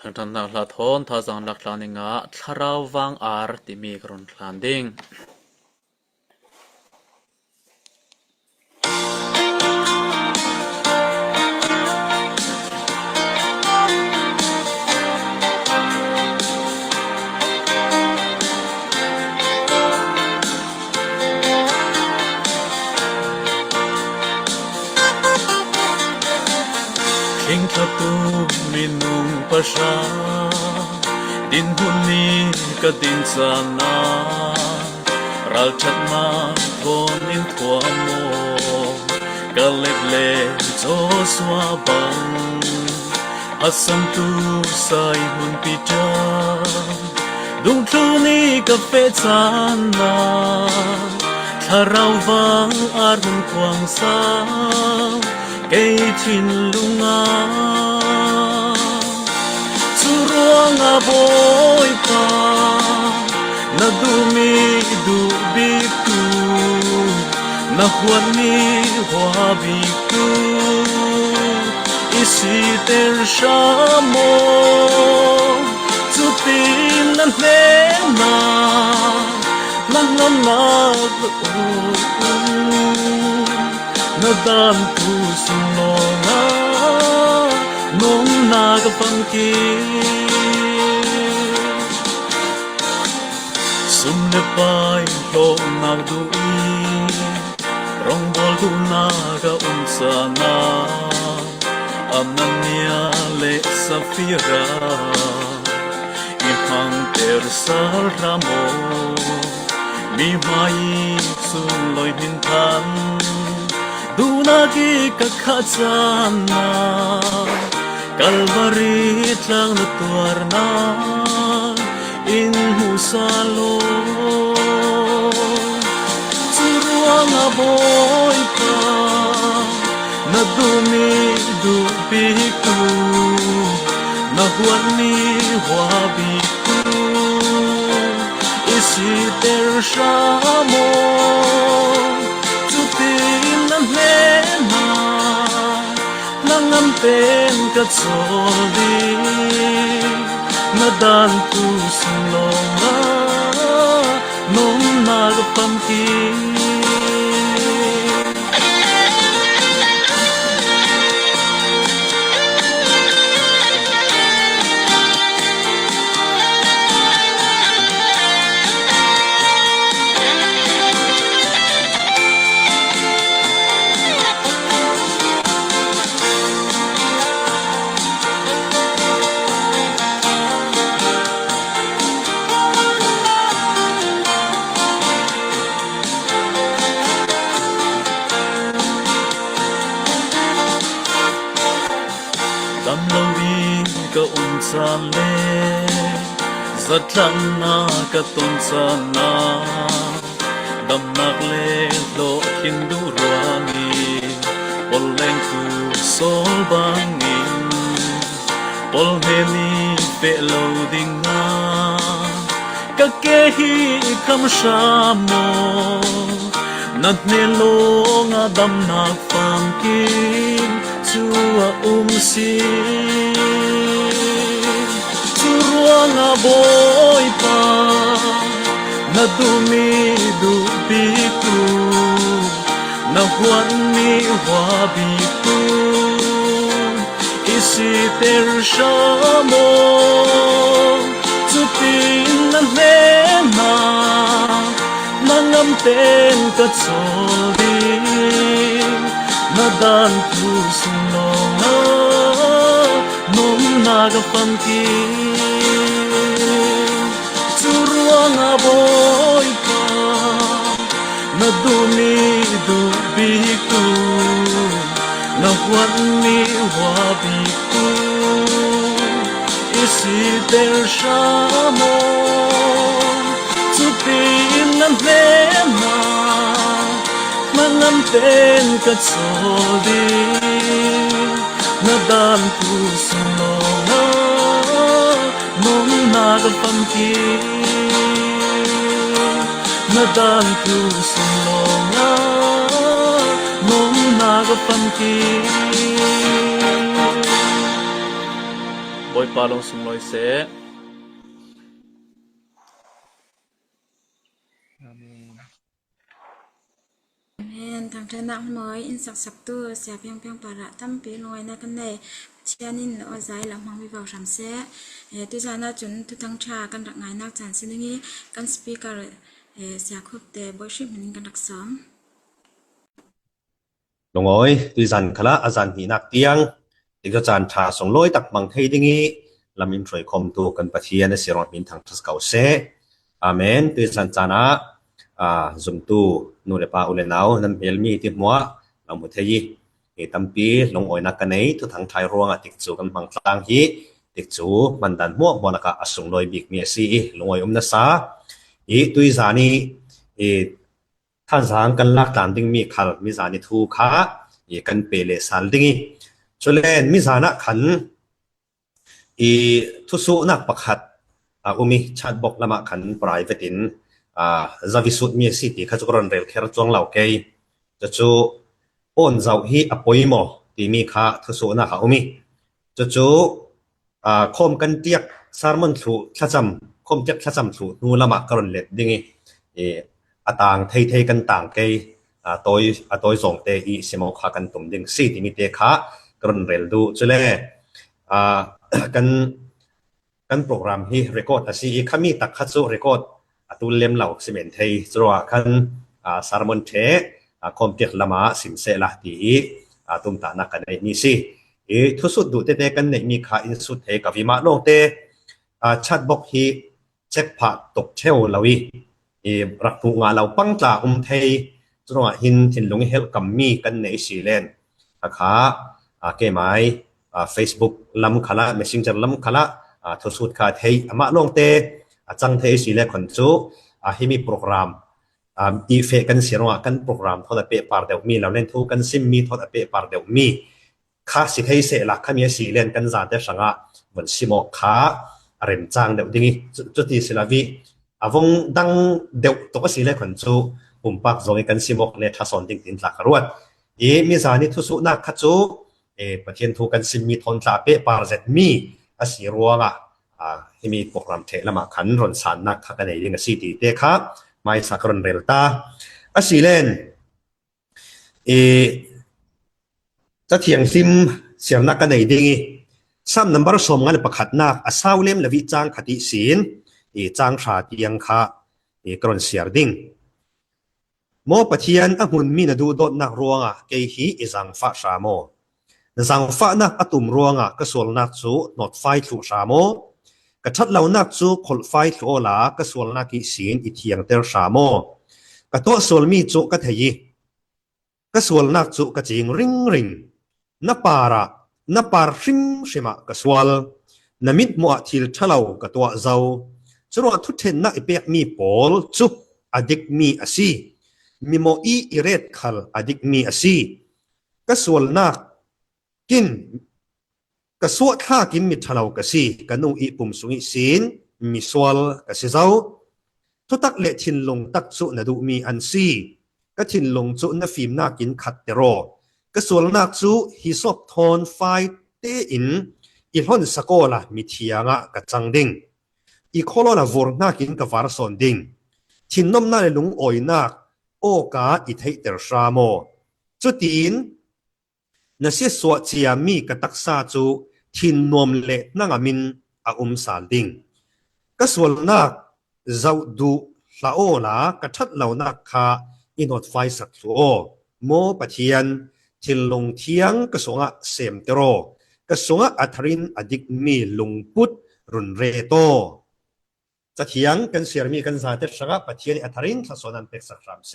ทั้งนักละทนท่าจังลักลานิงะทราววังอาร์ติมีกรุนคลานดิงคิงทะตูมินุงปะชาดินหุนนี้ก็ดินจานารัลชัดมาทนนินทัวโมก็เล็กเล็กโจสวาบังอัสสัมตูใส่หุนปิจาดุงทูนี้ก็เฟจานาถ้าเราวังอาร์มันควางสาเกทินลุงาสุรวงอาบอยปานาดูมีดูบิกูนาหวนมีหัวบิกูอิสิเตรชามโมจุตินันเลนานันนาNadam tu sunona nong nagapangki Sumne pai lo nagdui Rong bol du naga unsana Ananya le safira Imang tersal ramo Mi mai sun loi mintan Dunagi kakazana Kalvari tlang na tuarna In husalo Suruang aboy pa Nadumi dubiku Nahuan ni wabiku Isiter shamo Nangampen katsoli Nadan tu sinlonga Nong nagapamki ka unsale zatlana ka tunsana damnak le lo hindurani poleng ku sol bangin polmeni pelo dinga ka kehi kam shamo natnelo nga damnak famkin chua umsi Suruanga boy pa Nadumi dubiku Nahuan ni wabiku Isiter shamo Tutin na lena Nangamten katsoli Nadan pusunonga Nong nagapamki Suruang aboy pa Nadumi dubiku Nahuan ni wabiku Isiter shamo Tupin ng lema Mangamten katsoli Nadan pusunonga Nong nagapamki Nadan pusunonga Nong nagapamki อยปาลงสุงลอยเสAmen. Thằng trên nặng mới in sạc sạc tu sẽ piang piang para tâm pi ngồi na kan này chian in ở dài làm mang vi vào sắm xe tu ra na chun tu thằng cha kan rak ngai nak chan sin ngi kan speaker sẽ khop te worship min kan rak som Long oi tui zan khala azan hi nak tiang tik chan tha song loi tak mang thei dingi lamin troi khom tu kan pathian a sirong min thang thas kau se amen tui zan chana zum tu nu le pa ule nau nan helmi ti mwa lam mu thei e tampi long oi nak kanei tu thang thai ruanga tik chu kan mang tlang hi tik chu mandan mo monaka asung loi bik mi si long oi na sa e tui zani eท่านสางกันลักตามดิ้งมีขันมิจานิทูขาอีกันเปเลสันดิ้งชลเลนมิจานะขันอีทุสุนักประคัดมีชัดบอกละมาขันปลายเวตินจาวิสุดมีสิติขจุกรอนเรลเคร์จวงเหล่าเกยจะจูอ้นเจ้าฮีอปอยโมตีมีขาทุสุนักมีจะจูคมกันเตียกสารมันถูขจำคมเตียกขจำถูนูละมากรอนเล็ดดิ้งต่างเทกันต่างเกยตัวส่งเตอีสมองขากันตุ่มดึงซีที่มีเตะขากรนเรลดูจุเลกันโปรแกรมที่เรคคอร์ดสิขามีตักขัดสู้เรคคอร์ดตัวเล่มเหล่าสิเมนเทยจัวกันสารมันเทคอมเตียกละมาสินเสละตีตุ่มตานักกันในนี้สิทุสุดดูเตะกันในมีขาอินสุดเทกับวิมาโนเตชัดบอกที่เช็คผ่าตกเชลลาวีรักผู้งานเราปังจ่าเทยจนว่าหินลงเฮลกัมมีกันในซีเลนนะคะเกมไอFacebook ลำขละ Messenger ลำขละทศขาเทยมาลงเตจังเทยซีเลนคนจูให้มีโปรแกรมอีเฟกันเสียงว่ากันโปรแกรมทอดเปปาร์เดวมีเราเล่นทุกันซิมมีทอดเปปาร์เดวมีข้าสิเทยเสละข้ามีซีเลนกันจานเดสังะวันซิโมข้าเริ่มจังเดวดิ้งจุดที่สิลาวีวงดังเดวตัวสิเลขคนจูปุ่มปักจงกันสิมกเลทัศนดิ่งตินหลักรวดมีสานิทุสุนักขจูประเทศทุกันสิมีทนตาเปปาร์เซตมีอาศิรัวงที่มีโปรแกรมเทละมาขันรอนสานนักทักกันในเรื่องสิติเตค่ะไม่สักรอนเรลตาอาศิเลนจะเถียงซิมเสียงนักกันในดิ่งซ้ำนับประสมกันประคัดนักอาสาวเล่มและวิจารณ์คติศีลจางชาติยังค่ะกรอนเสียดิ่งโมปะเทียนหุ่นมีนดูโดดนักรวงเกยฮีจังฟ้าชาโมจังฟ้านักตุ่มรวงก็ส่วนนักจูนอดไฟถูชาโมกระชัดเหล่านักจูขลไฟถูลาก็ส่วนนักกิศีลอิเทียงเตอร์ชาโมกระตัวส่วนมีจูก็เทียก็ส่วนนักจูก็จิงริงนับปาระนับปาร์ริงใช่ไหมก็ส่วนนมิดมัวทิลทะเลากระตัวเจ้าจรวดทุเทนนักเปียกมีปอลจุบอดิกมีอาศีมีโมอีอิเรตขัลอดิกมีอาศีก็ส่วนนักกินก็ส่วนข้ากินมิทะเลากสีก็นุ่งอีปุ่มสุงิศีลมีสวลก็สิเจ้าทุตักเละทินลงตักจุนดูมีอันซีก็ทินลงจุนฟิมนักกินขัดเตโรก็ส่วนนักจุฮิซอบทอนไฟเตอินอีหอนสโกละมีเทียงก็จังดิ่งอีโคโลนาวูร์นักกินกับวาร์สอนดิ่งทินนมน่าเลลุงโอยนักโอกาอิเทเตอร์ชาโมจุดอินนั่นเสียสวดเชียมีกตักษาจูทินนวมเละนั่งมินสาลดิ่งก็ส่วนนักเจ้าดูลาโอลากระชัดเหล่านักขาอินอดไฟสักโซโมปะเทียนทินลงเทียงกระสวงเสมเตโรกระสวงอัทรินอดิกมีลุงพุทรุนเรโตจะเถียงกันเสียมีกันซาเตชะปะเทียนอัทรินทัศนันเป็กสักรามเซ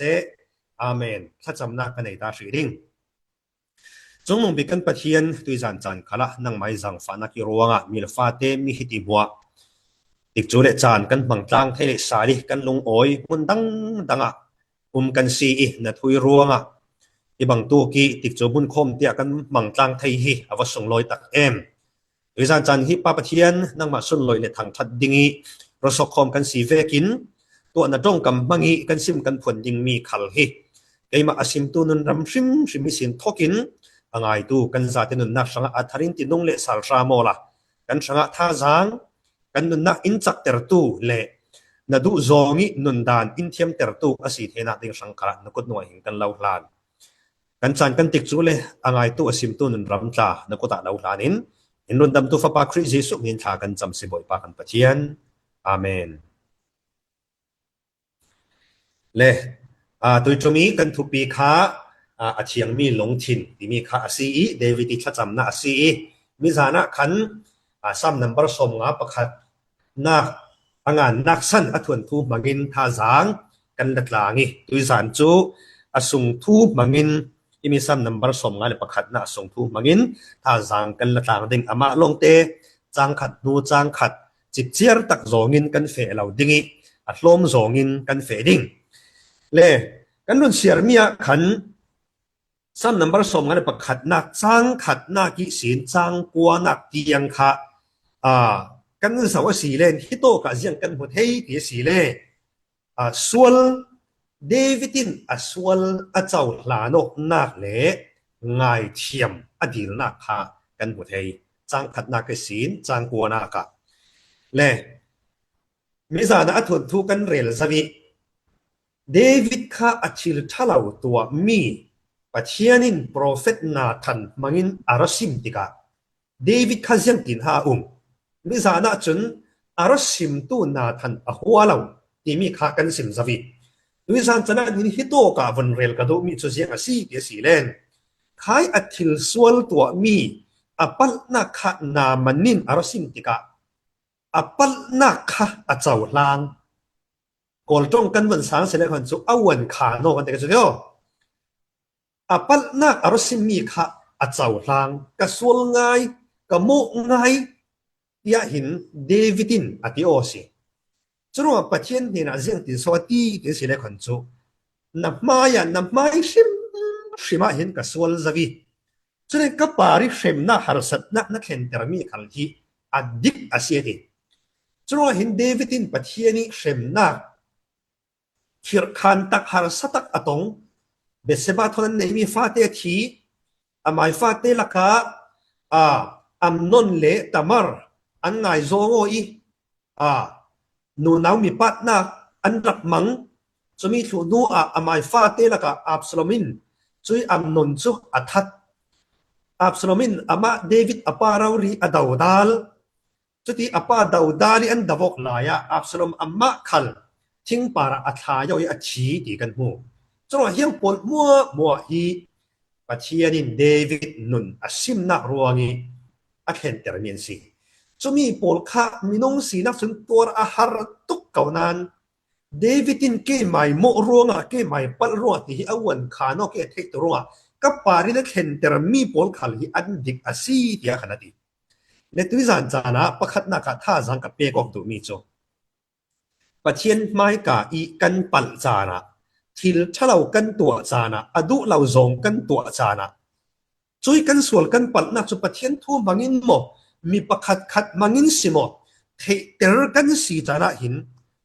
อาเมนถ้าจำนักกันในตาสีดิ่งจงมองไปกันปะเทียนตุยจันจันขละนั่งไม้จังฟ้านักรัวงมีลฟาเตมีหิติมัวติดจูเลจันกันบังตังเทเลสาลีกันลงโอยมุนดังกันซีนัทุยรัวงอีบังตัวกีติดจูบุญคมเตียกันบังตังไทยฮีอวสงลอยตักตุยจันฮิปปะเทียนนั่งมาสุนลอยในทางทัดดิ่งรสคมกันสีเวกินตัวนัดรงกำมังอีกันซิมกันผลยิงมีขัลฮีไกมาอสิมตัวนุนรำซิมมิสินทอกินอ่างไอตูกันซาตินุนนักสังอัฐรินตินุงเลสาลชาโมละ kan sanga tha jang kan nun na in chak ter tu le na du zongi nun dan in thiam ter tu asi thena ting sangkara nakut no hin kan lo hlan kan chan kan tik chu le angai tu asim tu nun ram tla nakuta lo hlanin in run dam tu fa pa Christ Jesus min tha kan cham si boi pa kan pathian amen le tui chumi kan thu pi kha a thiang mi long thin ti mi kha asi David ti tha cham na asi mi zana khan sam number som nga pakhat na angan naksan athun thu mangin tha jang kan latlangi tui zan chu asung thu mangin imi sam number som nga le pakhat na asung thu mangin tha jang kan latlang ding ama longte chang khat nu chang khat chip chiar tak zongin kan fe lo dingi a hlom zongin kan fe ding le kan lun siar mia khan sam number som nga le pakhat na chang khat na ki sin chang kwa nak tiang kha kan sawa si len hito ka jiang kan hut hei ti si le sual Davidin aswal achau hlanok nak le ngai thiam adil na kha kan hut hei chang khat na ka sin chang kwa na ka le mi za na athun thu kan rel zawi David kha achil thalau tua mi pathianin prophet na than mangin arasim tika David kha jiang tin ha mi za na chun arasim tu na than a hualau ti mi kha kan sim zawi mi za chana ni hito ka van rel ka do mi chu jiang asi ti si len khai athil sual tua mi apal na kha na manin arasim tika apal na kha achau hlang kol tong kan van sang sele khan chu awan kha no kan te ka chu yo apal na arasim mi kha achau hlang ka sual ngai ka mo ngai ya hin Davidin ati osi churu pathian ni na jiang tin so ti ti sele khan chu na maya na mai shima hin ka sual zawi chune ka pari shem na harsat na khen termi khal hi adik asiati churu hin Davidin pathiani shem na khir khan tak harsatak atong beseba thonan nei mi fate thi amai fate laka amnon le tamar an ngai zongo i nu naw mi pat na an rak mang chumi thu nu amai fate laka Absalomin chui amnon chu athat Absalomin ama David aparauri adawdal chuti apa dawdali an davok laya Absalom amma khal thing para atha yo a chi ti kan hu chro hiang pol mo hi pathianin David nun asim na ruangi a khen termin si chumi pol kha minong si na sun tor a har tuk kaunan Davidin ke mai mo ruanga ke mai pal ruwa ti hi awan khano ke thek ruwa ka pari na khen termi pol khal hi an dik asi ti a khanati le tui zan chana pakhat na ka tha jang ka pe kok tu mi cho pathian mai ka i kan pal chana thil thalau kan tua chana adu lau zong kan tua chana chui kan sual kan pal na chu pathian thu mangin mo mi pakhat khat mangin simo thei ter kan si chana hin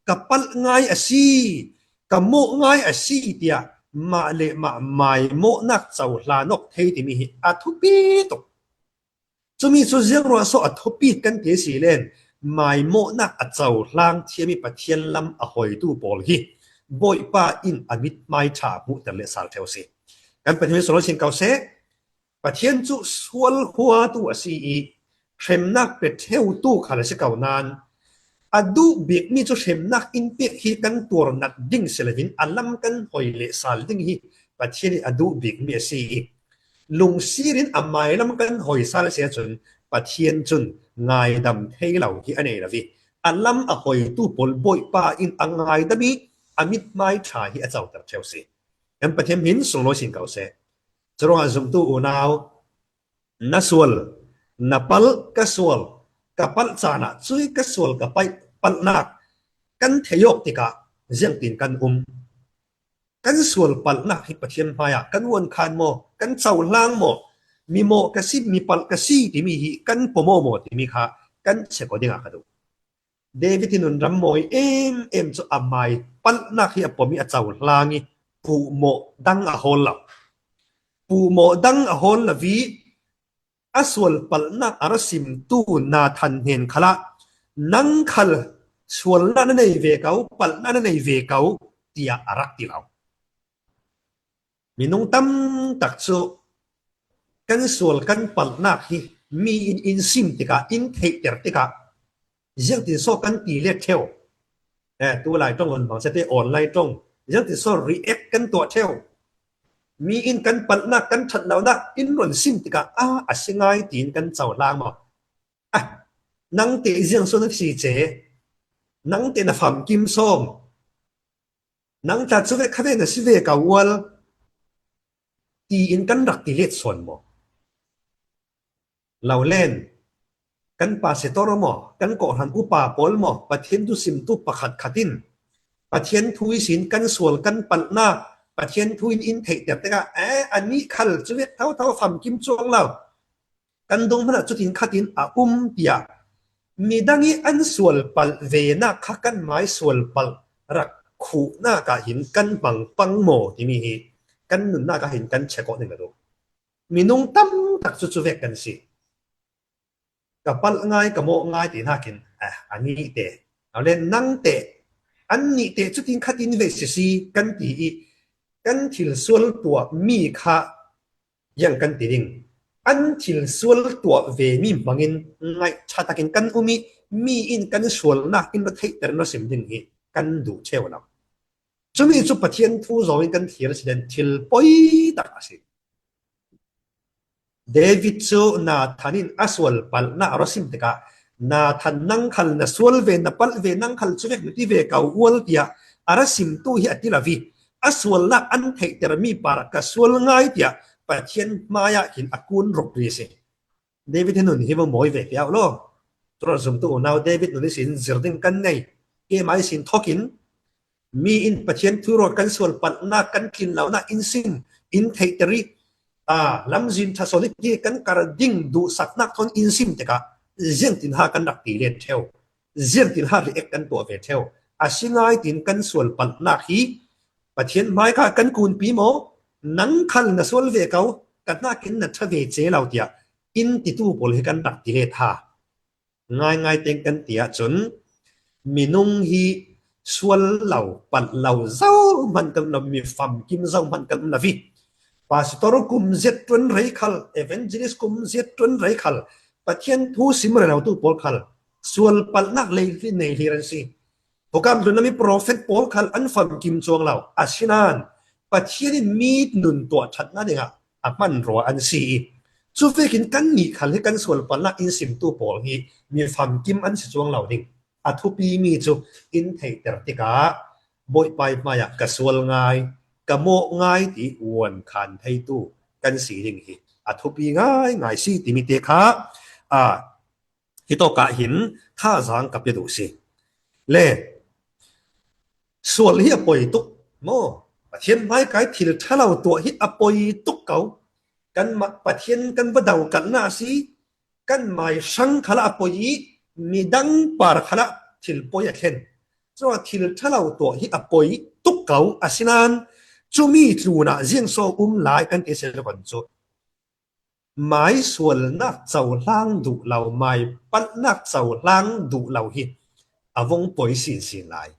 ka pal ngai asi ka mo ngai asi tia ma le ma mai mo nak chau hla nok thei ti mi hi athu pi to chumi chu jiang ro so athopi kan te si len mai mo nak a chau hlang thiami pathian lam a hoi tu pol hi boi pa in amit mai tha mu ter le sal theu si kan pathian so sin kau se pathian chu sual hua tu asi i threm nak pe theu tu khala se kau nan adu bik mi chu threm nak in pe hi kan tur nak ding selevin alam kan hoi le sal ding hi pathian adu bik mi asi lung sirin amai lam kan hoi sal se chun pathian chun ngai dam thei lau hi ane lawi alam a hoi tu pol boi pa in angai dami amit mai tha hi a chau tar theu si em pathian min sung lo sin kau se chro a zum tu unaw naswal napal kaswal kapal chana chui kaswal ka pai pal nak kan theyok tika jiang tin kan kan sual pal nak hi pathian maya kan won khan mo kan chau hlang mo mi mo ka si mi pal ka si ti mi hi kan pomo mo ti mi kha kan che ko dinga khadu David nun ram moi em chu amai pal nak hi apomi a chau hlangi pu mo dang a hol la pu mo dang a hol la vi aswal palnak arasim tu na than hen khala nang khal swal na nei ve kau pal na nei ve kau tia arak ti lau minung tam tak chu kan swal kan palnak hi mi in sim tika in thei ter tika yang ti so kan ti le theo tu lai tong on bang se te online tong yang ti so react kan to theoมีอินกันปันนักกันฉันแล้วนะอินรอนซิมติกาสิงไงตีนกันเจ้าล่างมานังเตะเสียงส่วนนักสีเจนังเตะน่ะฝั่งกิมส้มนังจัดสุเวคเวน่ะสิเวกาวลตีอินกันรักตีเล็ดส่วนบ่เราเล่นกันปาเสตอรมอกันก่อหันอุปาปอลมอปะเทียนตุสิมตุประขัดขัดินปะเทียนทุยสินกันส่วนกันปันนักปะเทียนทุยอินเทคเดียบแต่ก็อันนี้คัลจุเวทเท่าฝั่งกิมจวงเรากันดงพระจุดินขัดินเปียมีดังนี้อันส่วนปัลเวนักขักันไม้ส่วนปัลรักขู่หน้ากะหินกันปังโมที่มีกันหนุนหน้ากะหินกันเชกอหนึ่งกระดูมีนุ่งตั้มตักจุเวกกันสิกับปัลง่ายกับโมง่ายตีน่ากินอันนี้เตะเอาเล่นนั่งเตะอันนี้เตะจุดินขัดินเวสีกันตีกันทิลส่วนตัวมีค่ายังกันติดิงอันทิลส่วนตัวเวมีบางอินไงชาตะกินกันมีอินกันส่วนนักอินประเทศแต่ละสิ่งดิงฮีกันดูเช่าเราจะมีจุดปะเทียนทูรอวินกันเทียร์สิเดนทิลปอยตักสิเดวิดโซนาทันินอสวลปัลนาอรสิมติกานาทันนังขัลนาสวลเวนัปัลเวนังขัลจุเวกนุติเวกาวลเตียอรสิมตูฮิอติลาวีaswal na an thei termi para ka swal ngai tia pathian maya hin akun rok ri se david hinun hibo moi ve ya lo tro zum tu now david no sin zirding kan nei ke mai sin thokin mi in pathian thu ro kan swal pat na kan kin law na in sin in thei teri lamzin tha solik ki kan kar ding du saknak thon in sim te ka zen tin ha kan dak ti le theo zen tin ha ri ek kan to ve theo asingai tin kan swal pat na hiปะเทียนไม้ค่ะกันกูนปีโมนังคันนะสวลเวเกากันน่ากินนะทะเวเจเราเตียอินติตูโปลให้กันดักติเลธาง่ายเต็งกันเตียจนมีนุ่งฮีสวลเหล่าปัดเหล่าเจ้ามันกันเรามีฟัมกิมเจ้ามันกันนะวิปาสตอรกุมเจ็ดตุนไรคัลเอเวนเจลิสกุมเจ็ดตุนไรคัลปะเทียนทูสิมเราตูโปลคัลสวลปัดนักเลยที่ในฮิรันซีพวกเรามีโปรเฟตโปลคัลอันฟังกิมจวงเราอาชินานปัจจัยนี้มีหนุนตัวชัดนั่นเองมันรัวอันซีจูเวกินกันนี่คันให้กันส่วนปัลลักอินสิมตัวโปลนี้มีฟังกิมอันสิจวงเราดิ่งทุปีมีจูอินเทเตอร์ติกาบ่อยไปมาอยากกระส่วนง่ายกระโมง่ายที่อวนขันให้ตู้กันสีดิ่งฮีทุปีง่ายสิที่มีเตคะที่ตัวกะหินท่าทางกับยาดูสิเล่ส่วนที่อปอยตุกโมปะเทียนไม้กายที่ถ้าเราตัวที่อปอยตุกเก่ากันมาปะเทียนกันบดาวกันน่าสิกันไม่สังขละอปอยมีดังปาร์ขละที่ปอยเข็นส่วนที่ถ้าเราตัวที่อปอยตุกเก่าอาศินันจูมีตรูน่ะเจียงโซหลายกันเอเซลกันจูไม้ส่วนนักเจ้าล่างดูเราไม้ปัดนักเจ้าล่างดูเราฮิวงปอยสินหลาย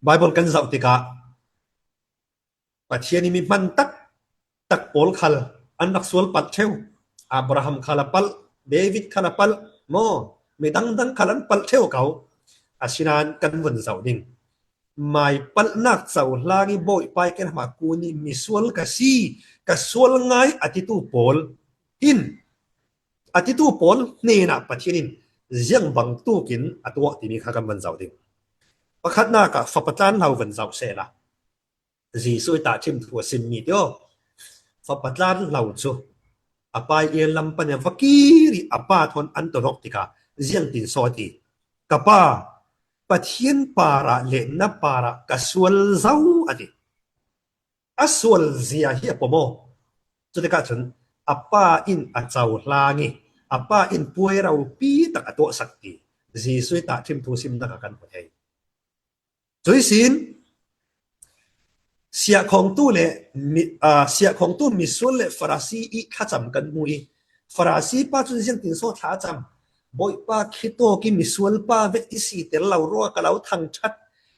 ไบเบิลกันจะติกาปัจเจียนี้มีมันตักโอลคัลอันนักสวลปัจเชวอับราฮัมคัลปัลเดวิดคัลปัลโมมีดังคัลปัลเชวเขาอาชินานกันวันเสาร์ดิ่งไม่ปัลนักเสาร์ลางีบ่อยไปกันมากูนี่มีสวลกัสวลง่ายอธิตูโปลอินอธิตูโปลนี่นะปัจเจียนี้ยังบังตู้กินอตัวที่มีข้ากันวันเสาร์ดิ่งประคัดหน้ากับฝับประจานเราวันเสาร์เสละจีสุยตาชิมถั่วซิมมีเดียวฝับประจานเราจูอปายเอลำปัญญากีริอปาทนอันตรกติกาเจียงตินสอดีกับป้าปะเทียนปาระเลนนับปาระกสวลเจ้าอดีสวลเสียเฮียปโมจุดกาจนอปาอินอเจ้าลางีอปาอินป่วยเราปีตักตัวสักทีจีสุยตาชิมถั่วซิมนักกันหมดเลยจุยสิน เสียของตู้เลเสียของตู้มิส่วนเลฟาราซีอีข้าจำกันมุยฟาราซีป้าจุนเสียงติงโซท้าจำบ่อยป้าคิดโตกิมิส่วนป้าเวทีสีเตลเรารัวกะเราทางชัด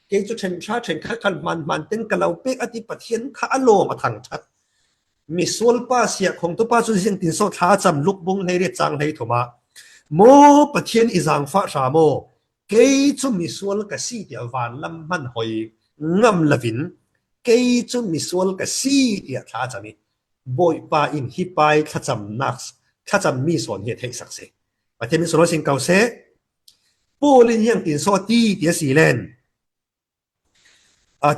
เกจุเชนชาเชนคันมันเต็นกะเราเป็กอธิปเทียนข้าโลมาทางชัดมิส่วนป้าเสียของตู้ป้าจุนเสียงติงโซท้าจำลุกบุงในเรียจังในถุมาโมปเทียนอิจังฟ้าชาโมเกจุมิส่วนกะสีเดียววานลำมันหอยงำละวินเกจุมิส่วนกะสีเดียท้าจำนี้บ่อยป้าอินฮิปายข้าจำนักข้าจำมีส่วนเหตุให้สักเสประเทศมิสโลสิงเกาเซโปลินยังตินโซตีเดียสีเลน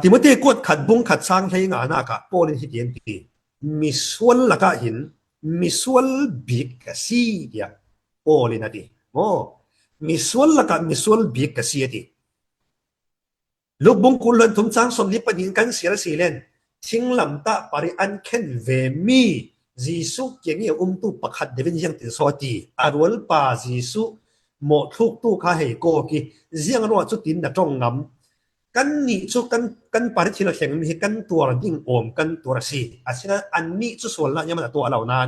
ติโมเตกดขัดบุงขัดสร้างให้งานากะโปลินฮิเดียนตีมิส่วนละกะหินมิส่วนบิกกะสีเดียโปลินอะตีโมมิส่วนละกะมิส่วนบิกกะสีตีลูกบุงกุลนทุมจางสมลิปดินกันเสียสีเลนทิ้งลำตาปริอันเข็นเวมีจีสุเกี่ยงเนี่ยตุประคัดเดวินยังติดสอตีอารวลป่าจีสุหมดทุกตู้ข้าให้โกกีเสียงรัวจุดดินน่ะจ้องงำกันนี่จุกันปาริทิลเข่งมีกันตัวดิ่งโอมกันตัวสีอาศัยอันนี้จุส่วนละยังมันตัวเหล่านั้น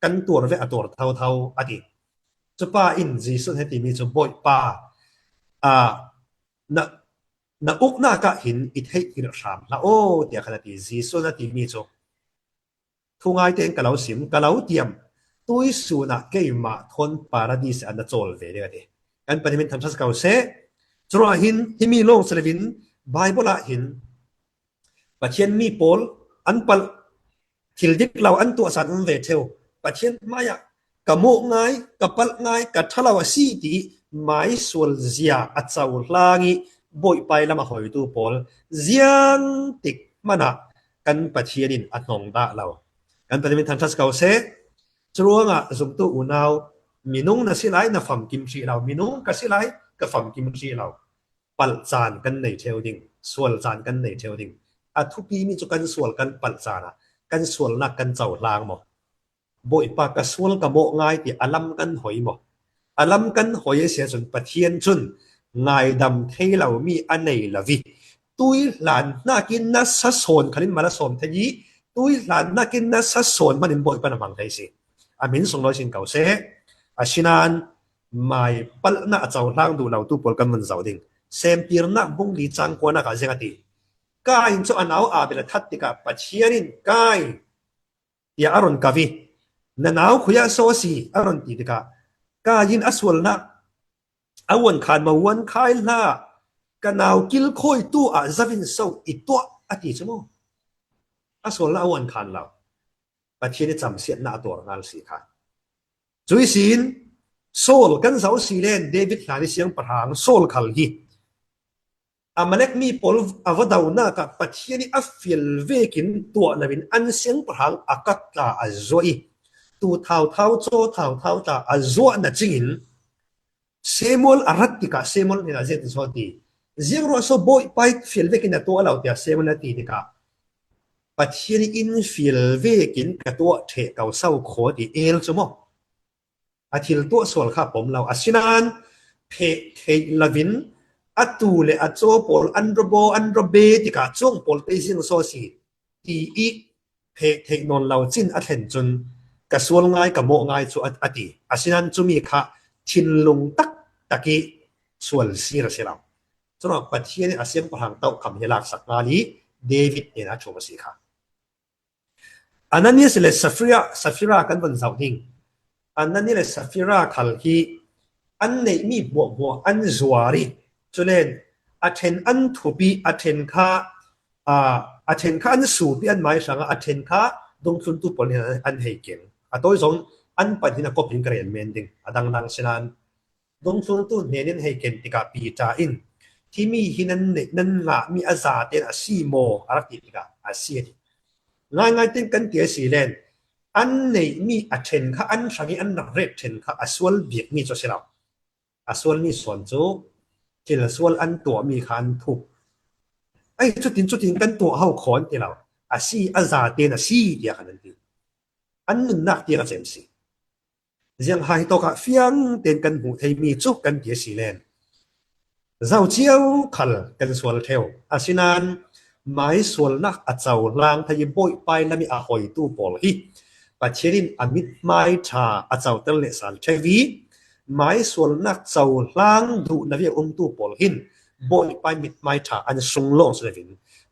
กันตัวเวอตัวเท่าอดีจุป้าอินจีสุให้ตีมีจุบ่อยป่านะอุกน่ากะหินอิทให้กินรามละโอ้เดี๋ยวขณะที่จีสุนาตีมีจุทุงไอเต็งกะเหลาสิมกะเหลาเตียมตุยสูนะเกยมาทนปาราดิสอันนั้นโจลเวเดกะเดกันปฏิมินทำชัสเกาเซจรวหินที่มีโลกสลวินไบเบิลหินปัจเจียนมีโพลอันปลทิลดิกเราอันตัวสันเวเทลปัจเจียนมายะกะโมง่ายกะปลง่ายกะทะลาวสีตีไม้ส่วนเสียอัจฉริลางิบ่อยไปละมาหอยตัวโพลเสียงติกมันอะกันปัจเจียนินอันนองดาเรากันปฏิมินทันทัสเกาเซจรวงสมตุอุนาวมินุงนะสิไลนะฟัมกิมชีเรามินุงก็สิไลก็ฟัมกิมชีเราปัลจานกันในเทวดิงส่วนจานกันในเทวดิงทุกปีมีจุกันส่วนกันปัลจานะกันส่วนนักกันเจ้าลางหมดบ่อยปากกันส่วนกับโมง่ายที่อลัมกันหอยหมดอลัมกันหอยเสียจนปะเทียนจุนง่ายดำเทเรามีอันไหนละวิตุยหลานน่ากินน่าสะสนขันมาละสมทยีตุยหลานนักกินน่าสัดส่วนมันบ่อยปนมังไทยสิอามินส่งเราสิงเก่าเสอาชินานไม่ปลน่าเจ้าล่างดูเราตู้ปลกันมันเจ้าดิ่งเซมปีร์นักบุ้งดีจังกว่านักเจงตีกายอินจะอันเอาอาเบลทัดติกาปัจเจียนินกายยาอารอนกาวีนั่นเอาขุยาโซซีอารอนติติกากายินอสวลนักอวันขานมาวันขายละกันเอากิลคอยตู้อาซาวินโซอีตัวอติชั่วโมงอาส่วนละวันคันเราประเทศนี้จำเสียหน้าตัวงานสีค่ะจุยสินโซลกันเสาสีเลนเดวิดหลานเสียงประหางโซลขัลฮีอามาเล็กมีพลอวดาวนากับประเทศนี้อัฟฟิลเวกินตัวนับินอันเสียงประหางอากัตตาอัจโอยตัวเท้าโจเท้าตาอัจโอนัจินเซมอลอารัตติกาเซมอลเนี่ยเจตสอดีเจียงรัวโซบอยไปฟิลเวกินตัวเราเดียเซมอลนาตีติกาปัจจัยอินฟิลเวกินกับตัวเทเก่าเศร้าโคดีเอลจุโมอาทิลตัวส่วนข้าผมเราอาศินานเพเทลวินอัตูเลอัจโจปอลอันโรโบอันโรเบติกาจงปอลเตซินโซซีทีอีเพเทนนเราจินอัตเห็นจนกระส่วนง่ายกับโมง่ายจุอติอาศินานจุมีข้าชินลุงตักตะกี้ส่วนซีรเซลาจนปัจจัยนี้อาเซียนประหังเต้าคำเฮลักสักงาลีเดวิดเนี่ยนะชมสีข้าอันนั้นนี่เลยซาฟิรากันบนเสาหิงอันนั้นนี่เลยซาฟิราขัลฮีอันนี้มีบัวอันจวารีจุเลนอัเทนอันทูบีอัเทนข้าอันสูบีอันหมายสังอัเทนข้าดงทุนตุปนิอันเฮเกนตัวสองอันปัจจุบันก็เป็นกระเรียนเมนดิงดังเช่นนั้นดงทุนตุเนนินเฮเกนติกาปีจาอินที่มีหินันนั่นละมีอาซาเตนอาซีโมอารักติติกาอาเซียง่ายๆเต็มกันเตียสีเลนอันไหนมีอัเทนค่ะอันสังอันเรดเทนค่ะอส่วนเบียกมีจะเสร็จอส่วนมีส่วนจูที่ละส่วนอันตัวมีคันถูกไอ้จุดทินกันตัวเฮาขอนที่เราอาซีอาซาเตนอาซีเดียกันนั่นดีอันหนึ่งนักเดียกันเซมซียังหายตัวกับเฟียงเต็นกันหูไทยมีจุกกันเตียสีเลนเจ้าเจียวขัลกันส่วนเทวอาศินาน หมายส่วนนักอาเจ้าลางทะยบ่อยไปและมีอาหอยตู้ปอลฮีปัจเจรินอมิดหมายชาอาเจ้าเตเลสันเชวีหมายส่วนนักเจ้าลางดูนวิตู้ปอลหินบ่อยไปมิดหมายชาอันสุงโลงสเลวิน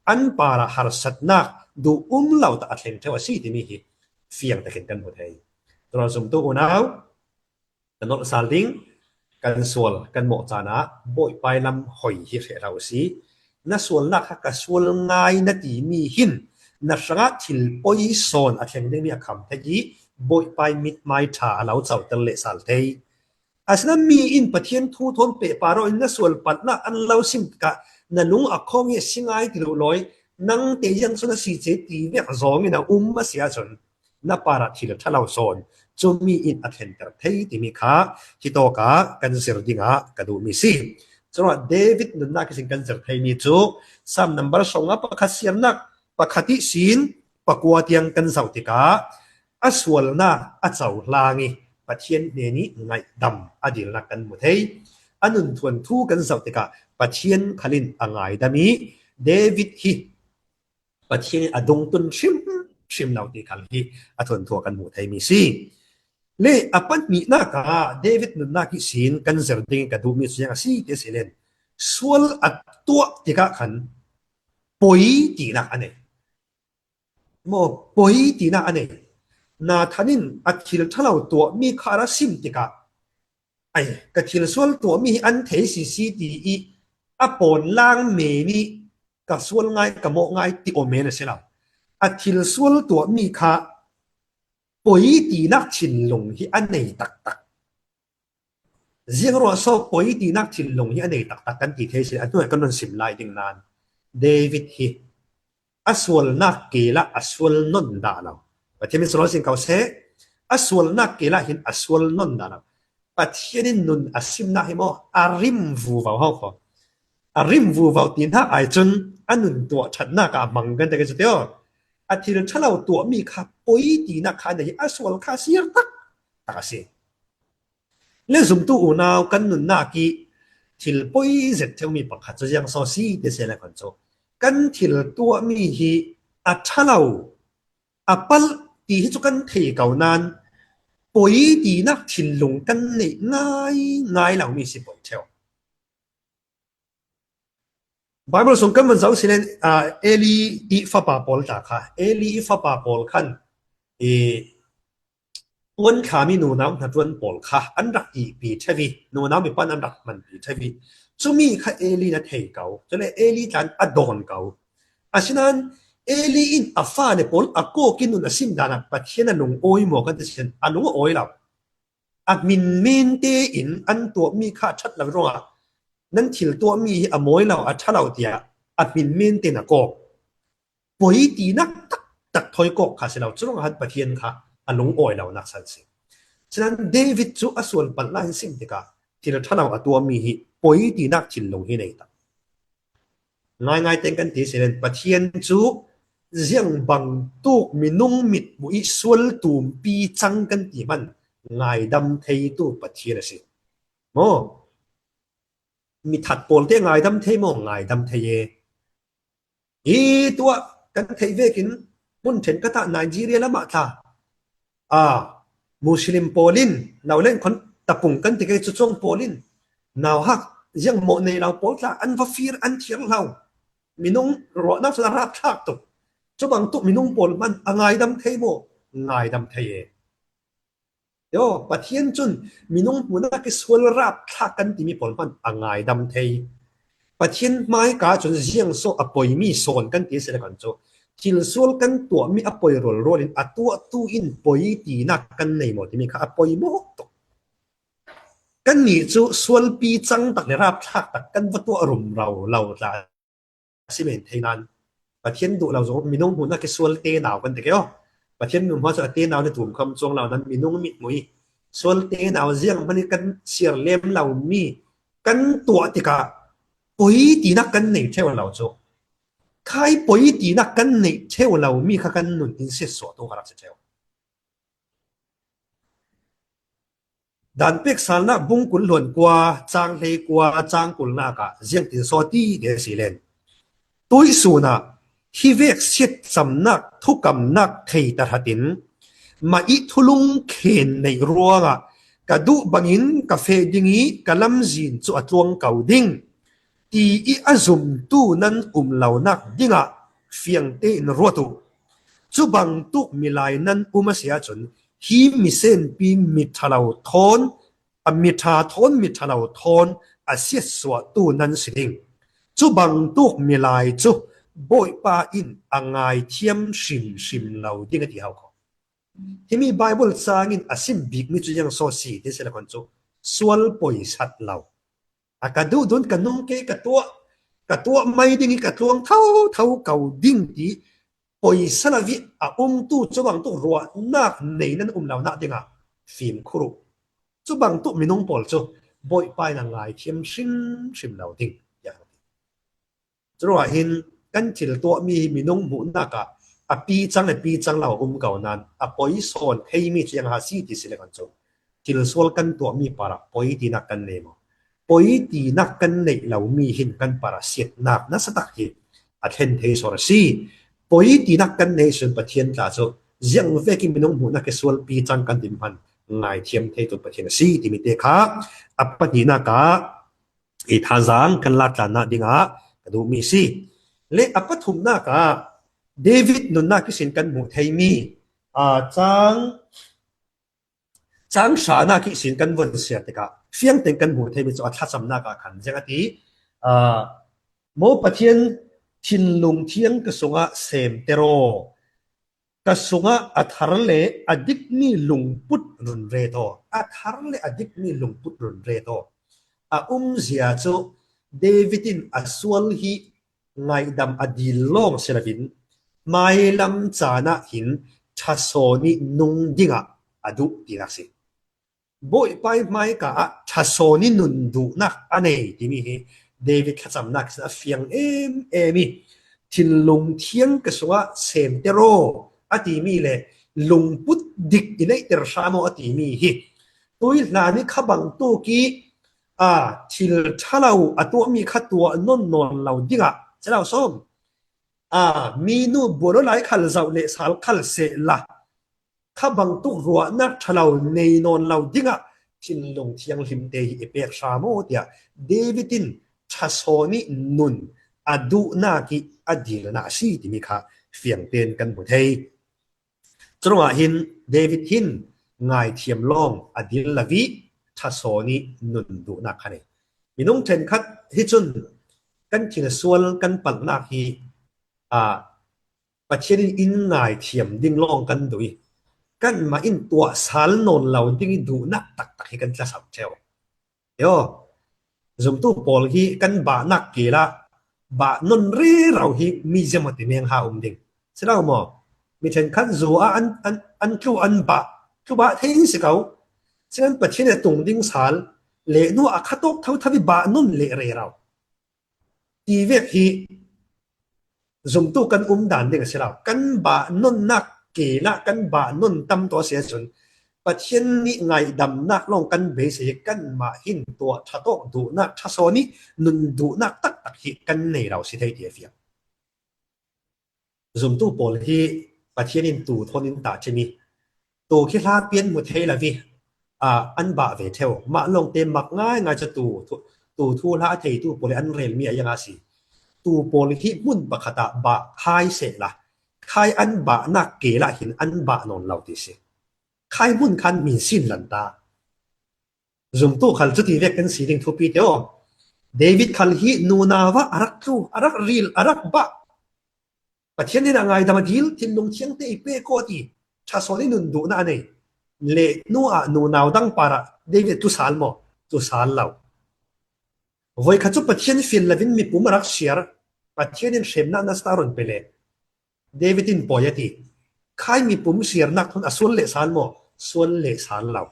อันปาราหารสัตนักดูเหล่าตะอัดเห็นเทวสีที่มีฮีเฟียงตะเห็นกันหมดเลยตอนสมตู้นาวกันนกซาลิงกันส่วนกันหมอจานะบ่อยไปลำหอยฮีเรเราสีนัส่วนนักกับส่วนง่ายนาทีมีหินนัสระทิลปอยโซนอันเรื่องนี้คำที่บ่อยไปมิดไม้ชาเราเจ้าตะเลสัลเทยอาศัยมีอินปะเทียนทูทนเปปารอยนัส่วนปัตนะอันเราสิมกะนันุงอักข้อมีสิ่งไอ้ที่เราลอยนังเตียงส่วนสีเจตีเวียกจอมีนะมาเสียจนนับปาราทิลทะเลาโซนจงมีอินอันเห็นแต่เทยที่มีค่าที่โตกะกันเสียดิ่งะกระดูมีสิสำหรับเดวิดนั้นนักสิ่งกันเสียเทยมีจูซ้ำนับบัลสงะประคัตเสียนักประคัติศีลประกวดยังกันเสาติกาอสวลนาอเจ้าลางีปะเทียนเนนี้ไงดำอดีลนักกันหมดเฮอันนุนทวนทูกันเสาติกาปะเทียนขลินอ่างไงดามีเดวิดฮีปะเทียนอดงตุนชิมเหล่าติคันฮีอทวนทัวกันหมดเฮมีสิเล่อปันมีนักเดวิดนั้นนักศีลกันเสดิ่งกระดูมีเสียงสีเดสิเลนสวลอัดตัวติกาขันปอยตีนักอันนี้โมปอยตีนักอันนี้นาทันินอัดทิลทะเลาตัวมีคาราซิมติกาไอ้กะทิลส่วนตัวมีอันเทสีดีอีอปอนล่างเมนีกับส่วนง่ายกับโมง่ายติโอเมนเสียแล้วอัดทิลส่วนตัวมีคาปอยตีนักชินลงที่อันนี้ตักเสียงรัวโซ่ปอยตีนักชินลงที่อันนี้ตักกันตีเทสิอันนู้นก็นนสิมไลดิ่งนานเดวิดฮีอสวลนักเกละอสวลนนดาเราประเทศมิสโลสิงเขาเสอสวลนักเกละหินอสวลนนดาเราประเทศนี้นุนอสิมนักหิมออาริมวูวาวเขาขออาริมวูวาวตีนท่าไอจนอันนุนตัวฉันนักมังกันแต่ก็จะเดียวอาทิตย์ถ้าเราตัวมีขับปุยตีนักขันในอสวลคาเซียร์ตักเสียเรื่องสมตู้นาวกันนุนนากีทิลปุยเสร็จเท่ามีปักขัดจะยังโซซีเดเซลกันโจกันทิลตัวมีฮีอัทะเลาอัปลตีที่จุกันเทเก่านานปุยตีนักทิลลงกันในง่ายเรามีสิบวันเท่าไบเบิลส่งกันวันเสาร์สิเลนเอลีอีฟาปาปอลจากค่ะเอลีอีฟาปาปอลขันวันขามีนูน้ำนัดวันปอลค่ะอันรักอีปีเทวีนูน้ำมีปั้นอันรักมันปีเทวีจุมีค่ะเอลีนัดเทเก่าจะเลยเอลีจันอดอนเก่าอาฉะนั้นเอลีอินอัฟฟ้าเนี่ยปอลอโกกินนุนสิมดานักปัจเจนนงโอยหมอกันที่เช่นอันนู้โอยเราอัดมินเมนเตอินอันตัวมีค่าชัดหลังร้องนั้นถิ่นตัวมีอโมยเราอัดชัดเราเดียอัดมินเมนเตนักโกปอยตีนักตักถอยโกค่ะเสร็จเราจะต้องหัดปัจเจนค่ะอันนู้โอยเรานักสันสิฉะนั้นเดวิดจูอส่วนปัลลังสิมติกาที่เราท่านเอาตัวมีปอยตีนักถิ่นลงที่ไหนต่างง่ายๆเต็งกันที่เสร็จปัจเจนจูเสียงบังตุกมีนุ่งมิดมุยสวลตูมปีจังกันที่มันง่ายดำเทยตูปัจเจนสิโมมีถัดปนเที่ยง่ายดำเทยโมง่ายดำเทยอีตัวกันเทยเวกินมุนเห็นกระทะไนจีเรียละมาตามุสลิมโปลินเราเล่นคนตะปุ่งกันที่เกจุจงโปลินนาวฮักยังโมในเราโปลาอันวาฟีร์อันเทียร์เรามีนุ่งรอนักสารภาพตุกจุบังตุมีนุ่งโปลมันง่ายดำเทยโมง่ายดำเทยเดี๋ยวปะเทียนจุนมีนุ่งมุนักสวลรับทักกันที่มีผลมันง่ายดำเทยปะเทียนไม้กาจนเสียงโซอปอยมีโซนกันที่เสด็จกันโจทิลสวลกันตัวมีอปอยโรลินอัตัวตู้อินปอยตีนักกันในหมดที่มีข้าอปอยโมตกกันนี่จูสวลปีจังตักในรับทักตักกันว่าตัวอารมณ์เราจะสิเมนเทนันปะเทียนดูเราสมมีนุ่งมุนักสวลเตนาวกันแต่เกี่ยวปะเทียนนุ่มว่าจะเตนาวในถุงคำจงเรานั้นมีนุ่งมิดมุยสวลเตนาวเสียงมันกันเสียเล่มเรามีกันตัวติกาปอยตีนักกันในเท่าเราโจใครปอยตีนักกันในเท่าเรามีข้ากันนุ่นอินเสสสวตัวรักเจ้าดันเป็กสารนักบุ้งกุลหลวนกว่าจางเลยกว่าจางกุลนักเสียงติดสอตีเดสิเลนตุยสูนะ hi vek siat samnak thukam nak thei tar hatin ma i thulung khen nei ruanga ka du bangin ka fe dingi kalam zin chu atluang kau ding ti i azum tu nan launak dinga fiang te in ruatu chu bang tu milai nan sia chun hi mi sen pi mi thalau thon a mi tha thon mi thalau thon a siat swa tu nan siding chu bang tu milai chu boi pa in angai thiam shim lau ding ati hauที่มีไบเบิลสร้างอินอาซิมบิกมิจุยังโซซีที่เสละคนจูสวลปอยสัตเราอากาดูดนกันนุ่งเกกตัวไม่ดิ้งกระทวงเท่าเก่าดิ้งที่ปอยสลาวิอาตู้จุบังตู้รัวนักในนั้นเราหน้าดิ้งอ่ะฟิล์มครูจุบังตู้มีน้องปอลจูบอยไปนางไงเทียมชิมเราดิ้งอย่างนี้จุดว่าเห็นกันที่ตัวมีน้องหมุนนักอ่ะa pi chang lau kau nan a poi son hei mi chiang ha si ti sile kan chu til sol kan to mi para poi ti nak kan nei mo poi ti nak kan nei lau mi hin kan para siat nak na sa tak hi a then thei sor si poi ti nak kan nei sun pathian ta chu jiang ve ki minong mu na ke sol pi chang kan tim han ngai thiam thei tu pathian si ti mi te kha a pati na ka e thazang kan la ta na dinga du mi si le apathum na ka David nun na kisin kan mu thei mi chang sha na kisin kan von sia te ka fiang teng kan mu thei mi chu a thacham na ka khan jeng ati mo pathian thin lung thiang ka sunga sem tero ka sunga athar le adik mi lung put run re to athar le adik mi lung put run re to a zia chu Davidin aswal hi ngai dam adil long selavin mai lam chana hin thasoni nung dinga adu tiraksi boy pai mai ka thasoni nun du nak anei timi hi David khacham nak sa fiang emi thinlung thiang ka suwa sem tero ati mi le lungput dik inai ter samo ati mi hi tui lani khabang tu ki thil thalau atu mi khatwa non lau dinga chalau somมีนูบโรไลขัลเจ้าเลสาลขัลเสละข้าบังตุรัวนักทะเลาในนอนเราดิ้งอ่ะทินลงเทียงหิมเตยเอเปกชาโมเดียเดวิดินทัศนินุนอดูนากิอดีลนาซีที่มีค่ะเฟียงเตียนกันหมดให้จงหินเดวิดหินง่ายเทียมล่องอดีลวิทัศนินุนดูนักค่ะเนี่ยมีน้องเทนคัดฮิจุนกันทินสวลกันปัลนาคีประเทศอินง่ายเทียมดิ้งล่องกันด้วยกันมาอินตัวสารนนเราดิ้งดูนักตักให้กันจะสับเทวเดี๋ยวสมตู้ปอลฮีกันบานักเกละบานนเร่เราฮีมีจมาติเมียงหาดิ้งเสร็จแล้วมั้งมีเช่นคันจูอันจูอันบาเที่ยงสิเขาฉะนั้นประเทศตรงดิ้งสารเล่นัวขัดตกเท่าทวีบานนเล่เร่เราทีเวกฮีสมตู้กันด่านเด็กเสียแล้วกันบานนนักเกละกันบานนตั้มตัวเสียจนประเทศนี้ไงดำนักลองกันเบสกันมาหินตัวทัดต้องดูนักทัศนี้นุนดูนักตักหิกันในเราสิเทียเฟียสมตู้ปอลที่ประเทศนี้ตูทนินตาจะมีตัวคิดลาเปลี่ยนหมดเทละวิอันบาเวเทลมาลงเต็มมักง่ายจะตูทูลาเทตูปอลอันเรลมีอย่างสิตูโพลิที่มุ่นบักขตาบะคายเสละคายอันบะนักเกละหินอันบะนนเหล่าที่เสคายมุ่นคันมีสิ้นลันตาจุมตู้ขัลจุดที่เรียกกันสีดิ่งทุปีเดียวเดวิดขัลฮีนูนาวะอารักทูอารักรีลอารักบะประเทศนี้นางไงดามาดิลทินลงเชียงเตยเป้โกตีชาโซนี่นุนดูน่าเนี่ยเลนูนูนาวดังปาระเดวิดตุสาลโมตุสาลเหล่าวัยขจุประเทศฟิลลวินมีปุ่มรักเชียร์ประเทศนี้เชมนักนัสตารุนเปเล่เดวิดินปอยตีใครมีปุ่มเชียร์นักทุนอสวลเลสานโมสวลเลสานเรา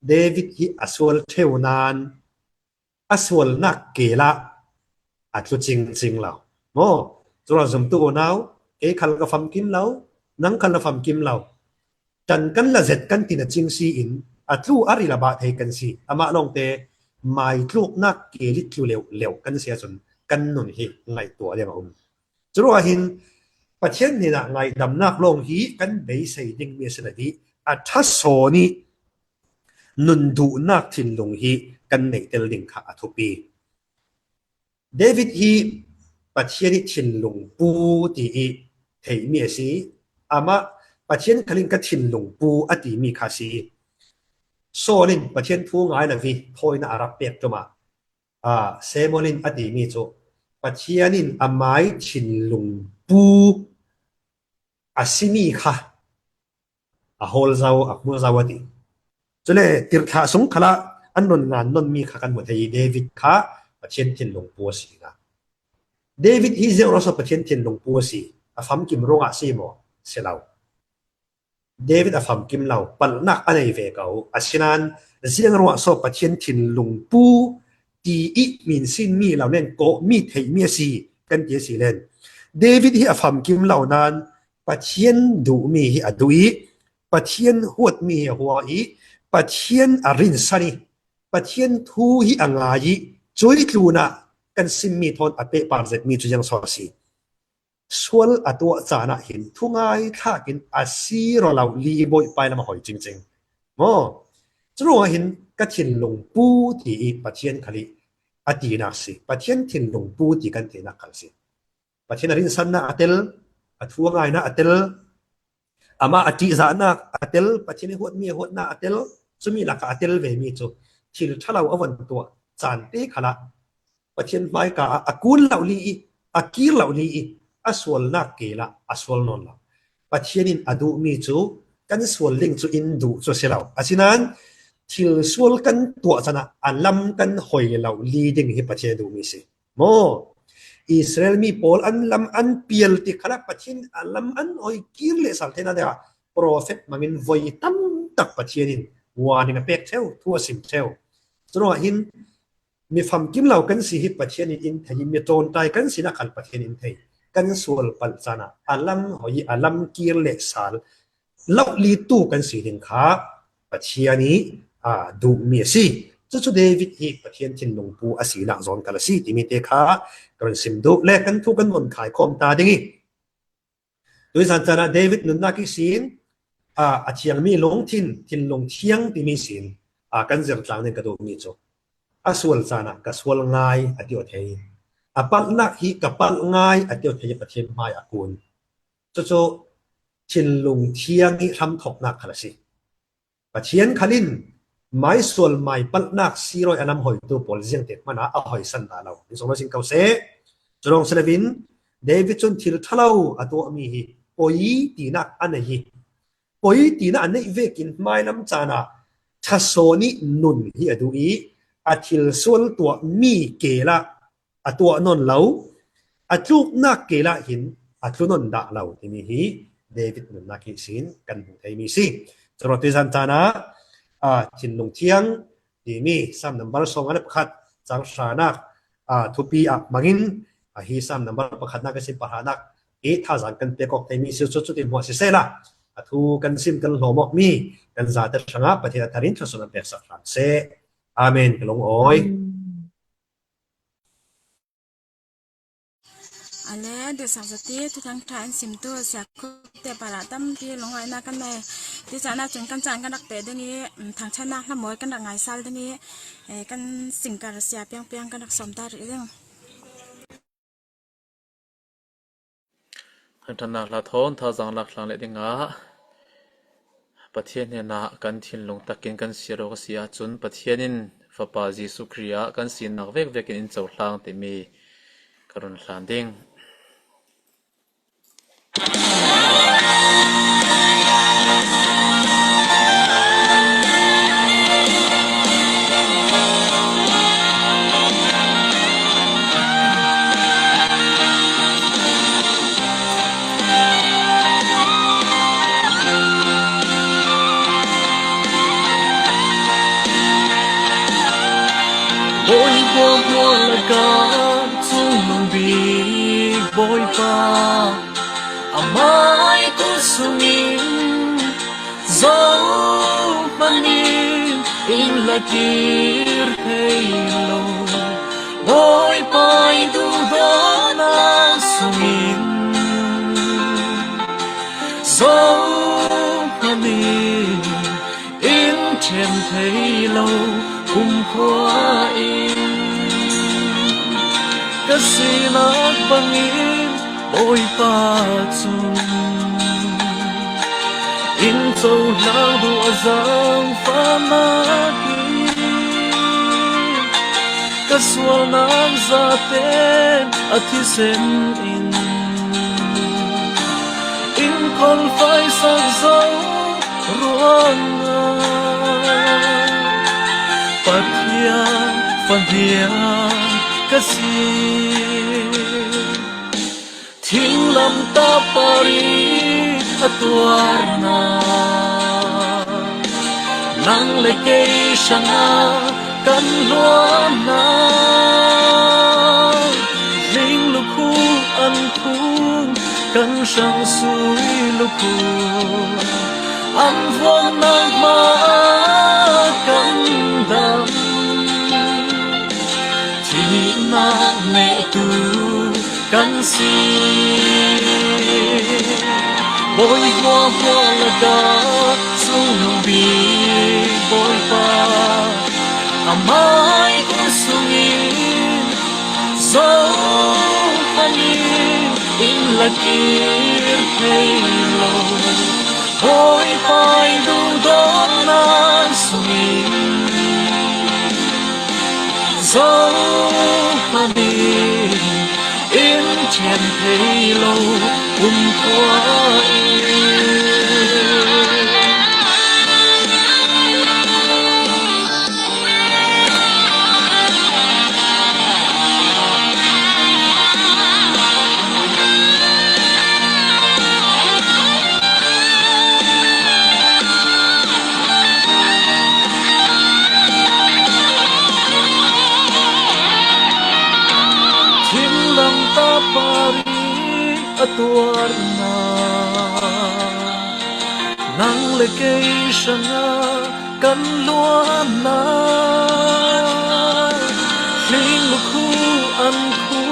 เดวิดฮีอสวลเทวนานอสวลนักเกละอัดจริงเราโมจุลสมตุโกนาวคัลกฟัมกิมเรานังคัลฟัมกิมเราจันกันละเจ็ดกันตินจริงซีอินอัดอาริลาบะเทกันซีอามาลงเตไม่ลูกนักเกลิตเร็วกันเสียจนกันนุนเหไงตัวเดียวจุลหิน ประเทศนี่นะไงดำนักลงฮีกันเบยใส่ดิ่งเมียสนาดีอัฐโซนีนุนดูนักทินลงฮีกันในเตลดิ่งขาอทุปีเดวิดฮีประเทศนี้ทินลงปูตีเทเมียสีอามาประเทศคลิงกันทินลงปูอดีมีคาสีโซลินประเทศผู้ง่ายนะวีพอยนาอารับเปียกจุมาเซโมลินอดีมีจุประเทศนี้อาไม้ทินลงปูอาซิมีค่ะอาโฮลซาวอักมูซาวดีจนเลยติร์ทาสงขลาอันนนงานนนมีค่ะกันหมดที่เดวิดค่ะประเทศทินลงปูสีนะเดวิดฮิเซลรอสประเทศทินลงปูสีอาฟัมกิมรงอาซีโมเซลาวเดวิดอาฟัมกิมเหล่าปัลนักอันไอเวกเอาอาชินันเสียงรัวสอบประเทศทินลงปูตีอิมินซินมีเหล่านั้นก็มีเทมีสีกันเจสีเลนเดวิดฮิอาฟัมกิมเหล่านั้นประเทศดูมีฮิอดุยประเทศหวดมีหัวอีประเทศอรินสันีประเทศทูฮิอังอายีจอยลูน่ากันซิมมีทอนอเปปาร์เซตมีจุยังสอสีส่วนอตัวจานะเห็นทุกง่ายถ้ากินอาซีรอเราลีบอยไปแล้วมาหอยจริงๆอ๋อจะรู้ว่าเห็นกัทินลงปูที่ประเทศคลีอดีนักสิประเทศทินลงปูที่กันเทนักกันสิประเทศอรินสันนะอัตเลอัทัวง่ายนะอัตเลอามาอจิจานะอัตเลประเทศหัวมีหัวนะอัตเลจะมีหลักอัตเลเวมีจุที่ถ้าเราเอาวันตัวจานเตะขละประเทศไม่กาอากูลเหล่าลีอากีเหล่าลีอาสวลนักเกละอาสวลนนละประเทศนี้อดูมีจูกันสวลลิงจูอินดูจูเสลาอาชินันที่สวลกันตัวจนะอัลลัมกันหอยเหล่าลีดิ่งให้ประเทศดูมีสิโมอิสราเอลมีโพลอันลัมอันเปียลติขละประเทศอัลลัมอันหอยกีเลสัลเทนาเดียโปรเฟตมังินไว้ตั้มตักประเทศนี้วานิงเปกเทวทัวสิมเทวจนว่าหินมีฟังกิมเหล่ากันสิฮิประเทศนี้อินไทยมีโจนใจกันสินักขันประเทศอินไทยกันสวลปัลจานะอัลลัมหอยอัลลัมกีเลสัลเล่าลีตู้กันสิถึงขาประเทศนี้ดูมีสิจะจุดเดวิดฮีประเทศทินลงปูอาศินักจอนกัลสิที่มีเตขากันสิมดูแลกันทุกันวนขายคอมตาดิ่งโดยสันจานะเดวิดนุนนักสินอาเชียงมีลงทินลงเชียงที่มีสินกันเจริญจางในกระดูมีจุอาสวลจานะกับสวลง่ายอดีตเทียปัลนักฮีกับปัลง่ายอดีตเทียประเทศไม่อากูลจุทินลงเชียงนี่ทำถกนักขนาดสิประเทศขลินไม่สวลไม่ปัลนัก400อันนำหอยตัวโพลเซียงเต็มมันเอาหอยสันดาเราใน2019จุลองเซเลวินเดวิดจนทิลทะเลาอตัวมีฮีโอยตีนักอันไหนฮีโอยตีนักอันไหนเวกินไม่น้ำจานะทัศโซนีนุนฮีอดูอีอาทิลส่วนตัวมีเกละตัวนนเหลาจุกนักเกละหินจุนนด่าเหลาที่มีฮีเดวิดนุนนักสินกันบุตรมีสิจรดที่สันตานะทินลงเทียงที่มีซ้ำนับบัลสองอันประคัดจังสานักทุปีมังินฮีซ้ำนับบัลประคัดนักสินปะหานักท่าจังกันเปกอกที่มีสุดสุดที่หัวเสียละทูกันซิมกันหลอมอกมีกันซาเตอร์ช่างประเทศทารินทศนันเปกสักครั้งเสอาเมนกลงโอยอันนี้เดี๋ยวสังสติทุกทางทานสิมตัวเสียคุเตปาระตั้มที่ลงไว้นากันในที่จะน่าจนกันจางกันดักเตะดังนี้ทางชนะละมวยกันดักไงซัลดังนี้กันสิ่งการเสียเปียงกันดักสมตาหรือเรื่องธนาละทอนท่าจังหลักหลังเลดิงะประเทศเนี่ยนะกันทินลงตะกินกันเสียโรกเสียจนประเทศนินฟาปาจิสุครียกันสินนักเวกกินเจ้าหลังที่มีกรุณหลังดิ่งboy pa amai ko sungin zau panin in lakir hello boy pa du dona sungin chen thấy lâu cùng khoa in cái gì nát bằng in bôi pa chung in châu lang đua giang pha na ki cái sual nang za ten a thi sen in con phải sắc dấu ruang pathia fandia kasi thing lam ta pari atwar na nang le ke shanga kan luam na ling lu khu an khung kan sang sui lu khu an vuông nang ma kan dam thì na mẹ tu kan si boy hoa hoa la da sung bi boy pa amai ko sungin so funny in la kir hello boy pai du don na sungin so funny in chen hello qua ta pari atwar na nang le ke shanga kan luam na ling lu khu an khu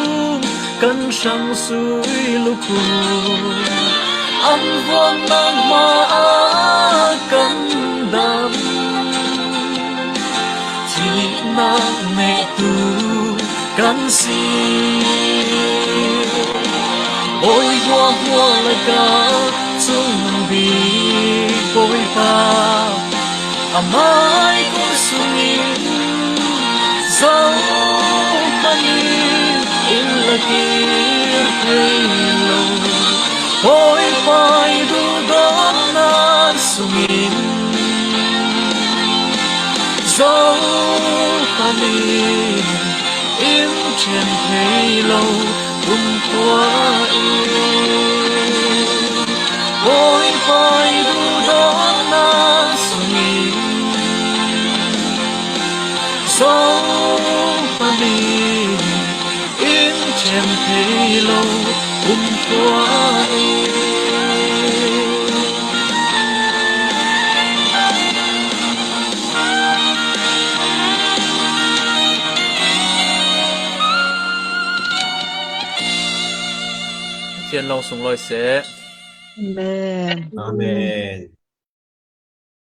kan sang sui lu khu an vuông nang ma kan dam chi na me tu kan si ôi hoa hoa là ca chung bi bôi pa amai ko sungin sao pani in la kir hello ôi pai du don na sungin sao pani in chen hello cùng qua ôi pai du don na sungin so pani in chen hello cùng qua thiên long sung loi sẽ Amen. Amen.